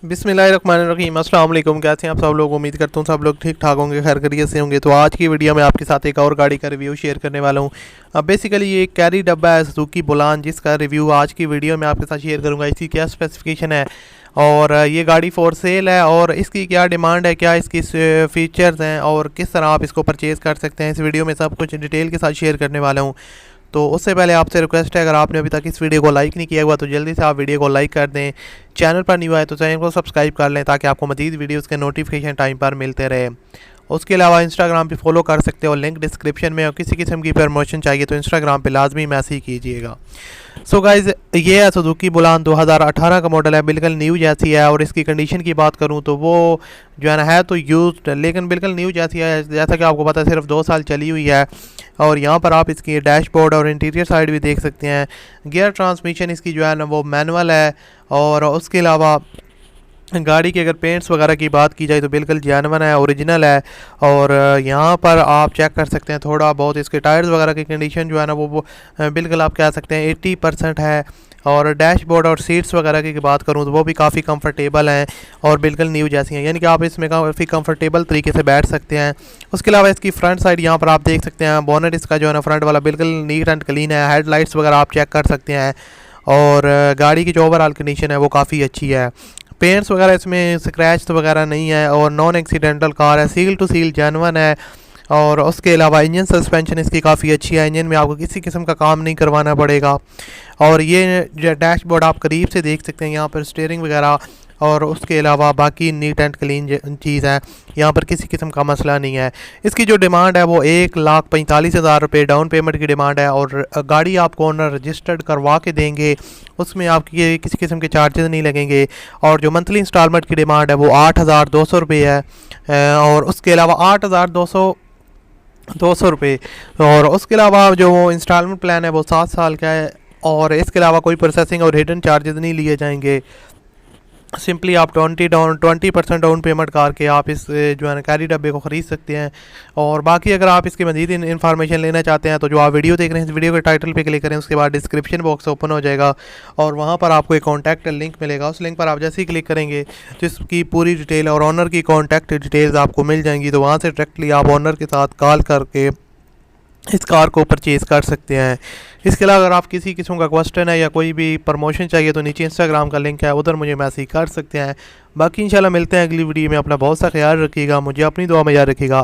बिस्मिल्लाहिर्रहमानिर्रहीम। अस्सलाम वालेकुम। कैसे हैं आप सब लोग? उम्मीद करता हूँ सब लोग ठीक ठाक होंगे, खैर खैरियत से होंगे। तो आज की वीडियो में आपके साथ एक और गाड़ी का रिव्यू शेयर करने वाला हूँ। अब बेसिकली ये एक कैरी डब्बा है सुजुकी बुलान, जिसका रिव्यू आज की वीडियो में आपके साथ शेयर करूँगा। इसकी क्या स्पेसिफिकेशन है और ये गाड़ी फॉर सेल है और इसकी क्या डिमांड है, क्या इसकी फ़ीचर्स हैं और किस तरह आप इसको परचेज़ कर सकते हैं, इस वीडियो में सब कुछ डिटेल के साथ शेयर करने वाला हूँ। तो उससे पहले आपसे रिक्वेस्ट है, अगर आपने अभी तक इस वीडियो को लाइक नहीं किया हुआ तो जल्दी से आप वीडियो को लाइक कर दें। चैनल पर न्यू आए तो चैनल को सब्सक्राइब कर लें ताकि आपको मज़ीद वीडियोस के नोटिफिकेशन टाइम पर मिलते रहे। उसके अलावा इंस्टाग्राम पे फॉलो कर सकते हो, लिंक डिस्क्रिप्शन में। और किसी किस्म की प्रमोशन चाहिए तो इंस्टाग्राम पे लाजमी मैसेज कीजिएगा। सो गाइज़, ये है सुजुकी बुलान, 2018 का मॉडल है, बिल्कुल न्यू जैसी है। और इसकी कंडीशन की बात करूँ तो वो जो है ना है तो यूज्ड, लेकिन बिल्कुल न्यू जैसी है। जैसा कि आपको पता है सिर्फ 2 साल चली हुई है। और यहाँ पर आप इसकी डैशबोर्ड और इंटीरियर साइड भी देख सकते हैं। गियर ट्रांसमिशन इसकी जो है ना वो मैनुअल है। और उसके अलावा गाड़ी के अगर पेंट्स वगैरह की बात की जाए तो बिल्कुल जेन्युइन है, ओरिजिनल है। और यहाँ पर आप चेक कर सकते हैं थोड़ा बहुत इसके टायर्स वगैरह की कंडीशन जो है ना वो बिल्कुल आप कह सकते हैं 80% है। और डैशबोर्ड और सीट्स वगैरह की बात करूँ तो वो भी काफ़ी कंफर्टेबल हैं और बिल्कुल न्यू जैसी हैं, यानी कि आप इसमें काफ़ी कंफर्टेबल तरीके से बैठ सकते हैं। उसके अलावा इसकी फ्रंट साइड यहाँ पर आप देख सकते हैं, बोनट इसका जो है ना फ्रंट वाला बिल्कुल नीट एंड क्लीन है। हेडलाइट्स वगैरह आप चेक कर सकते हैं। और गाड़ी की जो ओवरऑल कंडीशन है वो काफ़ी अच्छी है। पेंट्स वगैरह इसमें स्क्रैच वगैरह नहीं है और नॉन एक्सीडेंटल कार है, सील टू सील जेन्युइन है। और उसके अलावा इंजन सस्पेंशन इसकी काफ़ी अच्छी है, इंजन में आपको किसी किस्म का काम नहीं करवाना पड़ेगा। और ये डैशबोर्ड आप करीब से देख सकते हैं, यहाँ पर स्टीयरिंग वगैरह और उसके अलावा बाकी नीट एंड क्लीन चीज़ है, यहाँ पर किसी किस्म का मसला नहीं है। इसकी जो डिमांड है वो 1,45,000 रुपये डाउन पेमेंट की डिमांड है। और गाड़ी आपको ओनर रजिस्टर्ड करवा के देंगे, उसमें आपकी किसी किस्म के चार्जेस नहीं लगेंगे। और जो मंथली इंस्टॉलमेंट की डिमांड है वो 8,200 रुपये है। और उसके अलावा 8,200 रुपये। और उसके अलावा जो इंस्टॉलमेंट प्लान है वो 7 साल का है। और इसके अलावा कोई प्रोसेसिंग और हिडन चार्जेस नहीं लिए जाएंगे। सिंपली आप 20% डाउन पेमेंट करके आप इस जो है ना कैरी डब्बे को ख़रीद सकते हैं। और बाकी अगर आप इसकी मज़ीद इन्फॉर्मेशन लेना चाहते हैं तो जो आप वीडियो देख रहे हैं इस वीडियो के टाइटल पे क्लिक करें, उसके बाद डिस्क्रिप्शन बॉक्स ओपन हो जाएगा और वहाँ पर आपको एक कॉन्टैक्ट लिंक मिलेगा। उस लिंक पर आप जैसे ही क्लिक करेंगे जिसकी पूरी डिटेल और ऑनर की कॉन्टैक्ट डिटेल्स आपको मिल जाएंगी। तो वहाँ से डायरेक्टली आप ऑनर के साथ कॉल करके इस कार को परचेज़ कर सकते हैं। इसके अलावा अगर आप किसी किस्म का क्वेश्चन है या कोई भी प्रमोशन चाहिए तो नीचे इंस्टाग्राम का लिंक है, उधर मुझे मैसेज कर सकते हैं। बाकी इंशाल्लाह मिलते हैं अगली वीडियो में। अपना बहुत सा ख्याल रखिएगा, मुझे अपनी दुआ में याद रखिएगा।